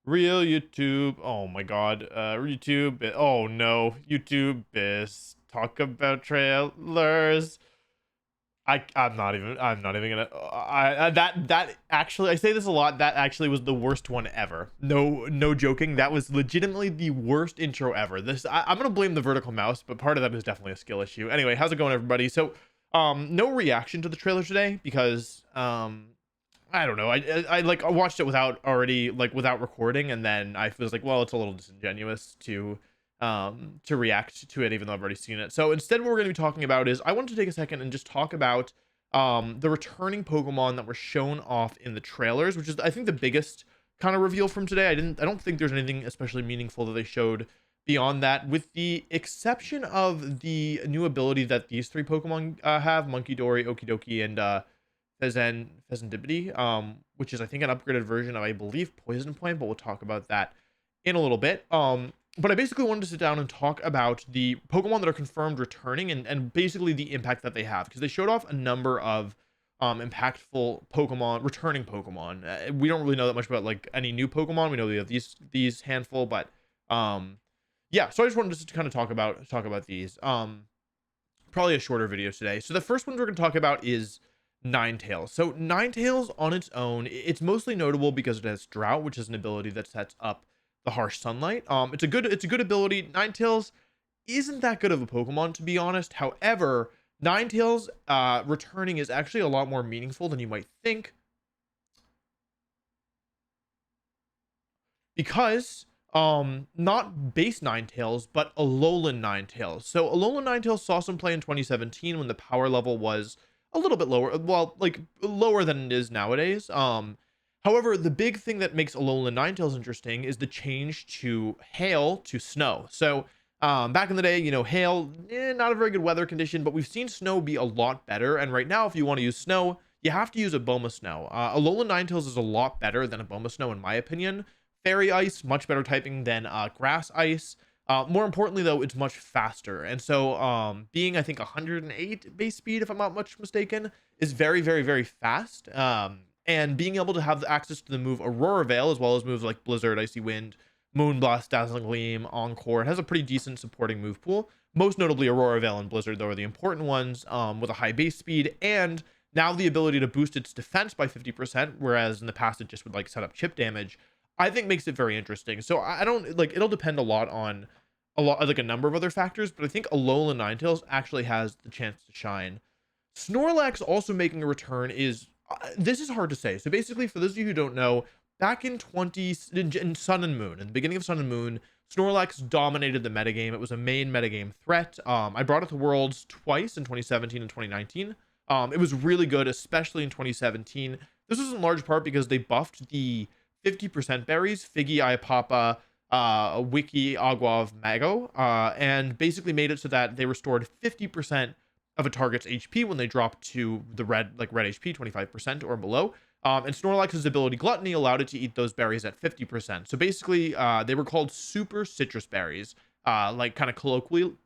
Real YouTube. Oh my god. YouTube. Oh no. YouTube is talk about trailers. I'm not even gonna that actually, I say this a lot, that actually was the worst one ever. No joking, that was legitimately the worst intro ever. I'm gonna blame the vertical mouse, but part of that is definitely a skill issue. Anyway, how's it going, everybody? So no reaction to the trailer today because I don't know. I watched it without recording, and then I was like, well, it's a little disingenuous to react to it even though I've already seen it. So instead, what we're going to be talking about is I wanted to take a second and just talk about the returning Pokemon that were shown off in the trailers, which is I think the biggest kind of reveal from today. I don't think there's anything especially meaningful that they showed beyond that, with the exception of the new ability that these three Pokemon have: Monkey Dory, Okidoki, and Pheasantipity, which is I think an upgraded version of, I believe, Poison Point, but we'll talk about that in a little bit. But I basically wanted to sit down and talk about the Pokemon that are confirmed returning, and basically the impact that they have, because they showed off a number of impactful Pokemon, returning Pokemon. We don't really know that much about like any new Pokemon. We know we have these handful, but yeah. So I just wanted to kind of talk about these. Probably a shorter video today. So the first one we're going to talk about is Ninetales. So Ninetales on its own, it's mostly notable because it has Drought, which is an ability that sets up the harsh sunlight. It's a good ability. Ninetales isn't that good of a Pokemon, to be honest. However, Ninetales returning is actually a lot more meaningful than you might think, because not base Ninetales, but Alolan Ninetales. So Alolan Ninetales saw some play in 2017 when the power level was a little bit lower, well, like lower than it is nowadays. However, the big thing that makes Alolan Ninetales interesting is the change to hail to snow. So back in the day, hail, not a very good weather condition, but we've seen snow be a lot better. And right now, if you want to use snow, you have to use a Boma Snow. Alolan Ninetales is a lot better than a Boma Snow, in my opinion. Fairy Ice, much better typing than Grass Ice. More importantly, though, it's much faster. And so being, I think, 108 base speed, if I'm not much mistaken, is very, very, very fast. And being able to have access to the move Aurora Veil, as well as moves like Blizzard, Icy Wind, Moonblast, Dazzling Gleam, Encore, it has a pretty decent supporting move pool. Most notably, Aurora Veil and Blizzard, though, are the important ones, with a high base speed, and now the ability to boost its defense by 50%, whereas in the past it just would like set up chip damage. I think makes it very interesting. So I don't like, it'll depend a lot on like a number of other factors, but I think Alolan Ninetales actually has the chance to shine. Snorlax also making a return is this is hard to say. So basically, for those of you who don't know, back in Sun and Moon, in the beginning of Sun and Moon, Snorlax dominated the metagame. It was a main metagame threat. I brought it to Worlds twice in 2017 and 2019. It was really good, especially in 2017. This was in large part because they buffed the 50% berries, Figgy, Iapapa, Wiki, Agua, Mago, and basically made it so that they restored 50% of a target's HP when they dropped to the red HP, 25% or below. And Snorlax's ability Gluttony allowed it to eat those berries at 50%. So basically, they were called super citrus berries, like kind of colloquially.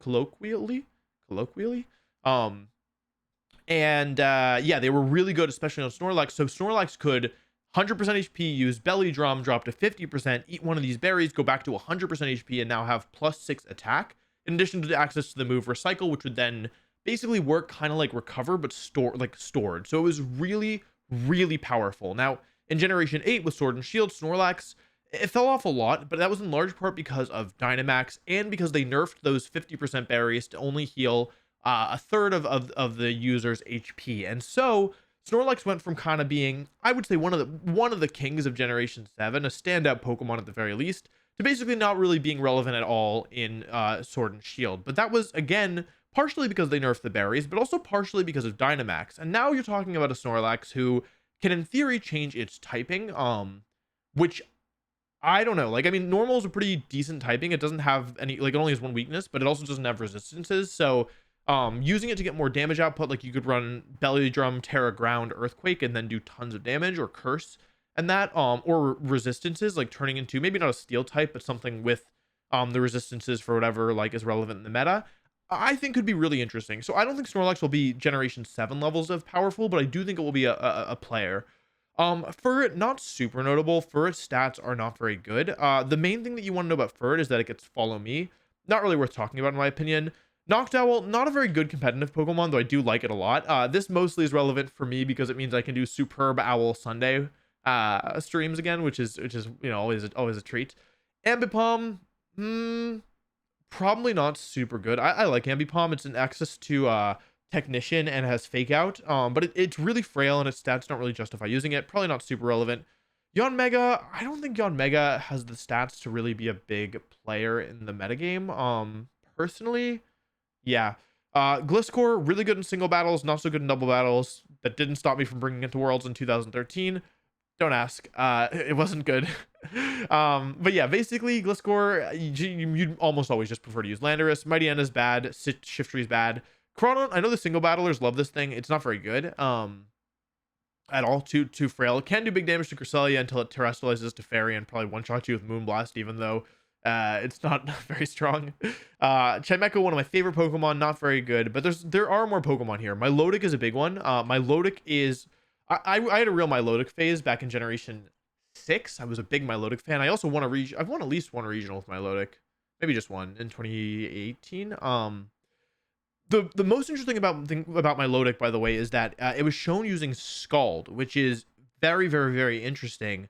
Yeah, they were really good, especially on Snorlax. So Snorlax could 100% HP, use Belly Drum, drop to 50%, eat one of these berries, go back to 100% HP, and now have +6 attack, in addition to the access to the move Recycle, which would then basically work kind of like Recover, but stored. So it was really, really powerful. Now, in Generation 8 with Sword and Shield, Snorlax, it fell off a lot, but that was in large part because of Dynamax, and because they nerfed those 50% berries to only heal a third of the user's HP. And so Snorlax went from kind of being, I would say, one of the kings of Generation 7, a standout Pokemon at the very least, to basically not really being relevant at all in Sword and Shield. But that was, again, partially because they nerfed the berries, but also partially because of Dynamax. And now you're talking about a Snorlax who can, in theory, change its typing, which I don't know. Like, I mean, normal is a pretty decent typing. It doesn't have any, like, it only has one weakness, but it also doesn't have resistances. So using it to get more damage output, like you could run Belly Drum, Terra Ground, Earthquake, and then do tons of damage, or Curse, and that or resistances, like turning into maybe not a steel type, but something with the resistances for whatever like is relevant in the meta, I think could be really interesting. So I don't think Snorlax will be Generation 7 levels of powerful, but I do think it will be a player. Furret, not super notable. Furret's stats are not very good. The main thing that you want to know about Furret is that it gets Follow Me. Not really worth talking about in my opinion. Noctowl, not a very good competitive Pokemon, though I do like it a lot. This mostly is relevant for me because it means I can do Superb Owl Sunday streams again, which is always a treat. Ambipom, probably not super good. I like Ambipom. It's an access to Technician and has Fake Out. But it's really frail and its stats don't really justify using it. Probably not super relevant. Yanmega, I don't think Yanmega has the stats to really be a big player in the metagame. Personally, yeah. Gliscor, really good in single battles, not so good in double battles. That didn't stop me from bringing it to Worlds in 2013. Don't ask. It wasn't good. But yeah, basically Gliscor, you'd almost always just prefer to use Landorus. Mighty N is bad. Shiftry is bad. Chronon, I know the single battlers love this thing. It's not very good. At all. Too frail. It can do big damage to Cresselia until it terrestrializes to Fairy and probably one-shot you with Moonblast, even though it's not very strong. Chimecho, one of my favorite Pokemon, not very good, but there are more Pokemon here. Milotic is a big one. Milotic is I had a real Milotic phase back in Generation 6. I was a big Milotic fan. I also won a region. I've won at least one regional with Milotic, maybe just one in 2018. The most interesting about Milotic, by the way, is that it was shown using Scald, which is very, very, very interesting.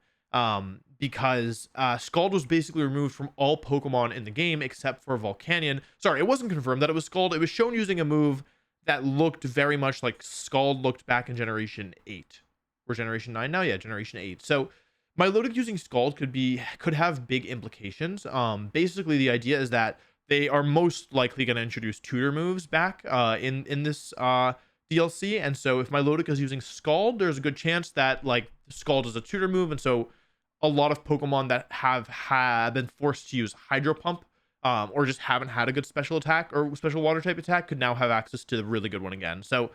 Because Scald was basically removed from all Pokemon in the game except for Volcanion. Sorry, it wasn't confirmed that it was Scald. It was shown using a move that looked very much like Scald looked back in Generation 8. We're Generation 9 now? Yeah, Generation 8. So Milotic using Scald could have big implications. Basically, the idea is that they are most likely going to introduce tutor moves back in this DLC. And so if Milotic is using Scald, there's a good chance that like Scald is a tutor move. And so a lot of Pokemon that have been forced to use Hydro Pump or just haven't had a good special attack or special water type attack could now have access to the really good one again. So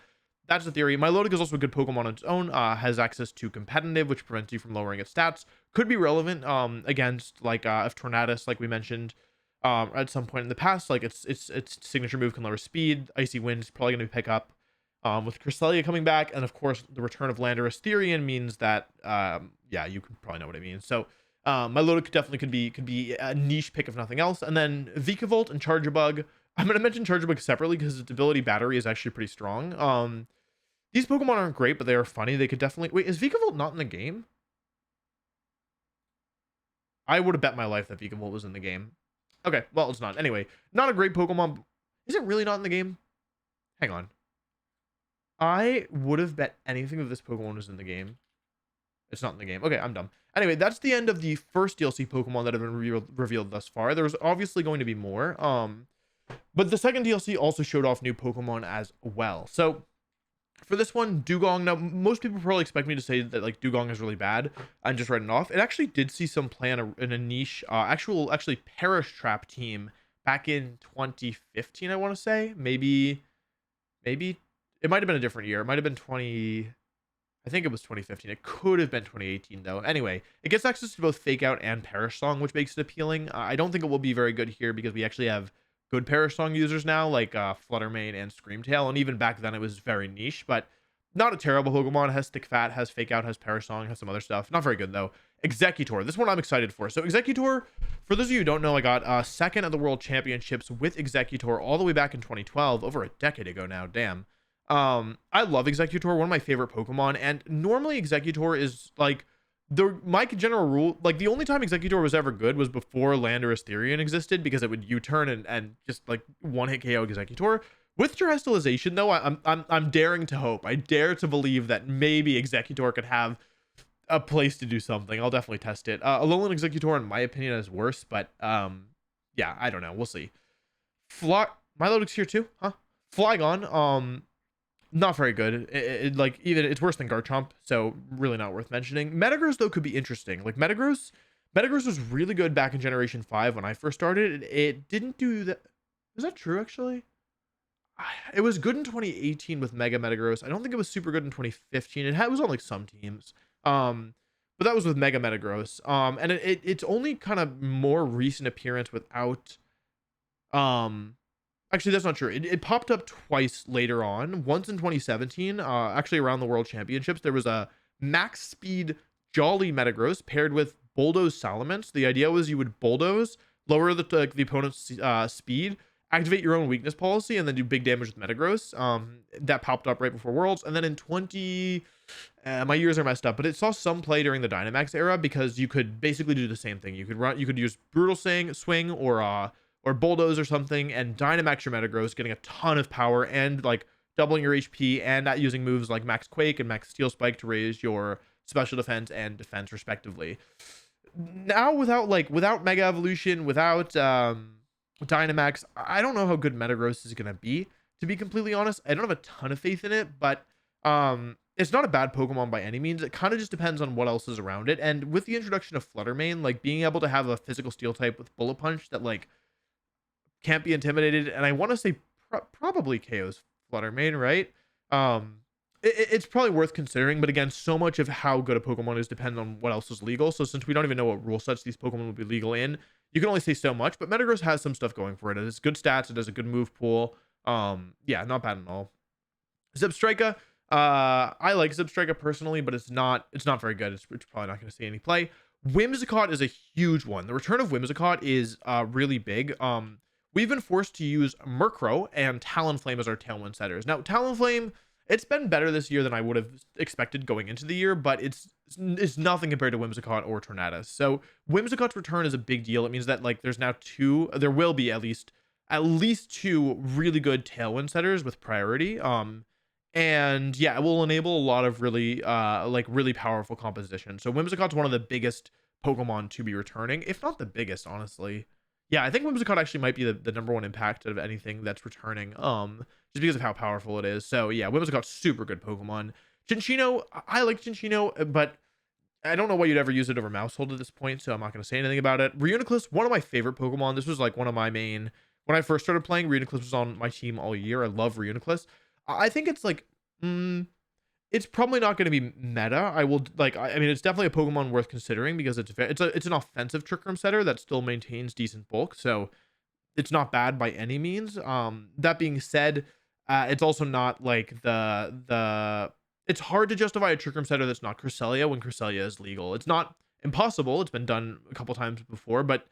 that's the theory. Milotic is also a good Pokemon on its own, has access to competitive, which prevents you from lowering its stats. Could be relevant against like if Tornadus, like we mentioned at some point in the past, like its signature move can lower speed. Icy Wind is probably going to pick up. With Cresselia coming back, and of course the return of Landorus Therian means that yeah, you can probably know what it means. So Milotic definitely could be a niche pick if nothing else. And then Vikavolt and Charjabug. I'm going to mention Charjabug separately because its ability battery is actually pretty strong. These Pokemon aren't great, but they are funny. They could definitely wait. Is Vikavolt not in the game? I would have bet my life that Vikavolt was in the game. Okay, well, it's not. Anyway, not a great Pokemon. Is it really not in the game? Hang on. I would have bet anything that this Pokemon was in the game. It's not in the game. Okay, I'm dumb. Anyway, that's the end of the first DLC Pokemon that have been revealed thus far. There's obviously going to be more. But the second DLC also showed off new Pokemon as well. So for this one, Dugong. Now, most people probably expect me to say that like Dugong is really bad and just write it off. It actually did see some play in a niche, actually Perish Trap team back in 2015. I want to say maybe it might have been a different year. It might have been I think it was 2015. It could have been 2018 though. Anyway, it gets access to both Fake Out and Perish Song, which makes it appealing. I don't think it will be very good here because we actually have good Perish Song users now, like Fluttermane and Screamtail, and even back then it was very niche, but not a terrible Pokemon. It has Stick Fat, has Fake Out, has Perish Song, has some other stuff. Not very good though. Executor. This one I'm excited for. So Executor, for those of you who don't know, I got second at the World Championships with Executor all the way back in 2012, over a decade ago now. Damn. I love Executor, one of my favorite Pokemon, and normally Executor is like my general rule, like the only time Executor was ever good was before Landorus Therian existed, because it would U-turn and just like one hit KO Executor. With Terrestrialization though, I'm daring to hope. I dare to believe that maybe Executor could have a place to do something. I'll definitely test it. Alolan Executor, in my opinion, is worse, but yeah, I don't know. We'll see. Milotic's here too, huh? Flygon, not very good. Like even it's worse than Garchomp, so really not worth mentioning. Metagross though could be interesting. Like Metagross was really good back in Generation 5 when I first started. It didn't do that. Is that true actually? It was good in 2018 with Mega Metagross. I don't think it was super good in 2015. It was on like some teams. But that was with Mega Metagross. And it's only kind of more recent appearance without actually, that's not true. It popped up twice later on. Once in 2017, actually around the World Championships, there was a max speed Jolly Metagross paired with Bulldoze Salamence. The idea was you would Bulldoze, lower the opponent's speed, activate your own weakness policy, and then do big damage with Metagross. That popped up right before Worlds. And then in 20... my years are messed up, but it saw some play during the Dynamax era because you could basically do the same thing. You could use Brutal Swing or Bulldoze or something, and Dynamax your Metagross, getting a ton of power and like doubling your HP, and using moves like Max Quake and Max Steel Spike to raise your special defense and defense respectively. Now without Mega Evolution, without Dynamax, I don't know how good Metagross is gonna be. To be completely honest, I don't have a ton of faith in it, but it's not a bad Pokemon by any means. It kind of just depends on what else is around it. And with the introduction of Fluttermane, like being able to have a physical steel type with Bullet Punch that like can't be intimidated, and I want to say probably KO's Fluttermane, right? It's probably worth considering, but again, so much of how good a Pokemon is depends on what else is legal. So since we don't even know what rule sets these Pokemon will be legal in, you can only say so much. But Metagross has some stuff going for it. It has good stats. It has a good move pool. Yeah, not bad at all. Zebstrika, I like Zebstrika personally, but it's not very good. It's probably not going to see any play. Whimsicott is a huge one. The return of Whimsicott is really big. We've been forced to use Murkrow and Talonflame as our Tailwind setters. Now, Talonflame, it's been better this year than I would have expected going into the year, but it's nothing compared to Whimsicott or Tornadus. So Whimsicott's return is a big deal. It means that like there will be at least two really good Tailwind setters with priority. And yeah, it will enable a lot of really really powerful composition. So Whimsicott's one of the biggest Pokemon to be returning, if not the biggest, honestly. Yeah, I think Whimsicott actually might be the number one impact of anything that's returning, just because of how powerful it is. So yeah, Whimsicott's super good Pokemon. Cinccino, I like Cinccino, but I don't know why you'd ever use it over Mousehold at this point, so I'm not going to say anything about it. Reuniclus, one of my favorite Pokemon. This was like one of my main... When I first started playing, Reuniclus was on my team all year. I love Reuniclus. I think it's like... it's probably not going to be meta. I mean, it's definitely a Pokemon worth considering because it's an offensive Trick Room setter that still maintains decent bulk, so it's not bad by any means. That being said, it's also not like it's hard to justify a Trick Room setter that's not Cresselia when Cresselia is legal. It's not impossible. It's been done a couple times before, but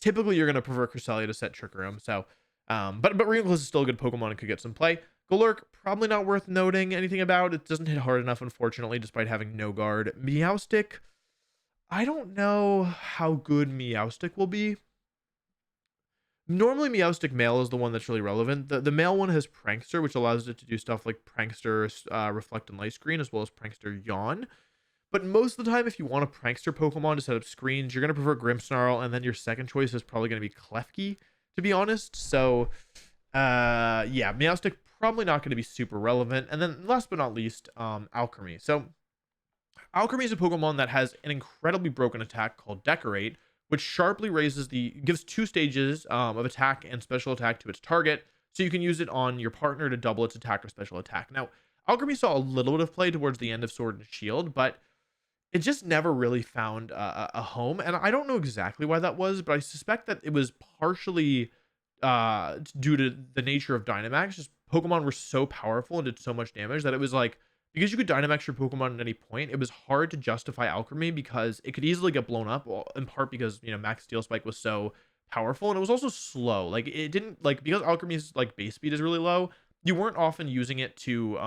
typically you're going to prefer Cresselia to set Trick Room. So, but Reuniclus is still a good Pokemon and could get some play. Golurk, probably not worth noting anything about. It doesn't hit hard enough, unfortunately, despite having no guard. Meowstic, I don't know how good Meowstic will be. Normally, Meowstic male is the one that's really relevant. The male one has Prankster, which allows it to do stuff like Prankster, Reflect and Light Screen, as well as Prankster Yawn. But most of the time, if you want a Prankster Pokemon to set up screens, you're going to prefer Grimmsnarl, and then your second choice is probably going to be Klefki, to be honest. So, yeah, Meowstic probably not going to be super relevant. And then last but not least, Alchemy. So Alchemy is a Pokemon that has an incredibly broken attack called Decorate, which sharply gives 2 stages of attack and special attack to its target, so you can use it on your partner to double its attack or special attack. Now, Alchemy saw a little bit of play towards the end of Sword and Shield, but it just never really found a home, and I don't know exactly why that was, but I suspect that it was partially due to the nature of Dynamax. Just Pokemon were so powerful and did so much damage that it was like, because you could Dynamax your Pokemon at any point, it was hard to justify Alchemy because it could easily get blown up, well, in part because, you know, Max Steel Spike was so powerful, and it was also slow. Like, it didn't, like, because Alchemy's, like, base speed is really low, you weren't often using it to,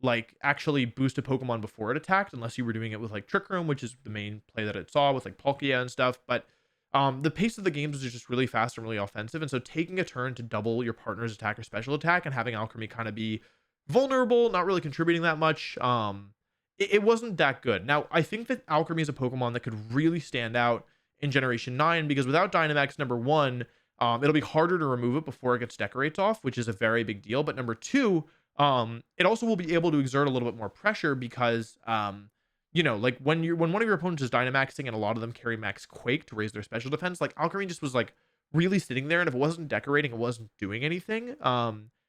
like, actually boost a Pokemon before it attacked, unless you were doing it with, like, Trick Room, which is the main play that it saw with, like, Palkia and stuff. But the pace of the games is just really fast and really offensive, and so taking a turn to double your partner's attack or special attack and having Alchemy kind of be vulnerable, not really contributing that much, it wasn't that good. Now, I think that Alchemy is a Pokemon that could really stand out in Generation 9, because without Dynamax, number 1, it'll be harder to remove it before it gets Decorates off, which is a very big deal. But number 2, it also will be able to exert a little bit more pressure because, you know, like when one of your opponents is Dynamaxing and a lot of them carry Max Quake to raise their special defense, like Alchemy just was like really sitting there, and if it wasn't decorating, it wasn't doing anything.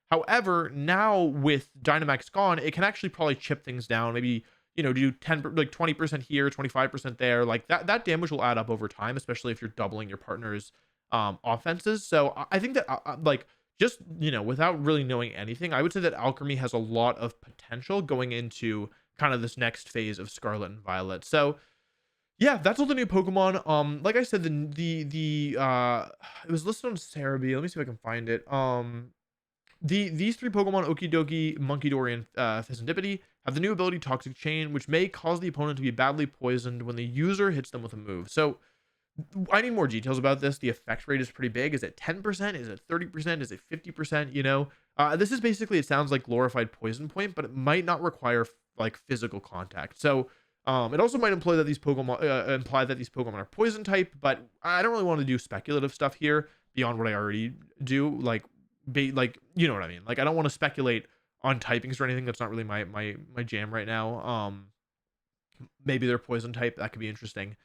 However, now with Dynamax gone, it can actually probably chip things down. Maybe, you know, do 20% here, 25% there. Like that damage will add up over time, especially if you're doubling your partner's offenses. So I think that like, just, you know, without really knowing anything, I would say that Alchemy has a lot of potential going into kind of this next phase of Scarlet and Violet. So yeah, that's all the new Pokemon. Like I said, it was listed on Cerebi. Let me see if I can find it. These three Pokemon, Okidogi, Munkidori, and Pheasantipity, have the new ability Toxic Chain, which may cause the opponent to be badly poisoned when the user hits them with a move. So I need more details about this. The effect rate is pretty big. Is it 10%? Is it 30%? Is it 50%? You know, this is basically, it sounds like glorified poison point, but it might not require like physical contact. So it also might imply that these Pokemon are poison type, but I don't really want to do speculative stuff here beyond what I already do. Like you know what I mean? Like I don't want to speculate on typings or anything. That's not really my jam right now. Maybe they're poison type. That could be interesting.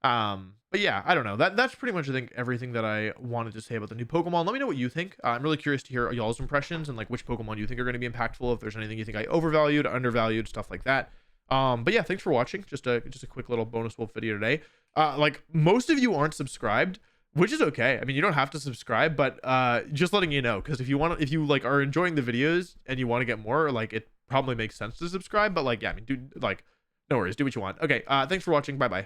But yeah, I don't know. That's pretty much I think everything that I wanted to say about the new Pokemon. Let me know what you think. I'm really curious to hear y'all's impressions and like which Pokemon you think are going to be impactful. If there's anything you think I overvalued, undervalued, stuff like that. But yeah, thanks for watching. Just a quick little BonusWolfe video today. Like most of you aren't subscribed, which is okay. I mean, you don't have to subscribe, but just letting you know, because if you like are enjoying the videos and you want to get more, like it probably makes sense to subscribe. But like, yeah, I mean, dude, like, no worries, do what you want. Okay, thanks for watching. Bye bye.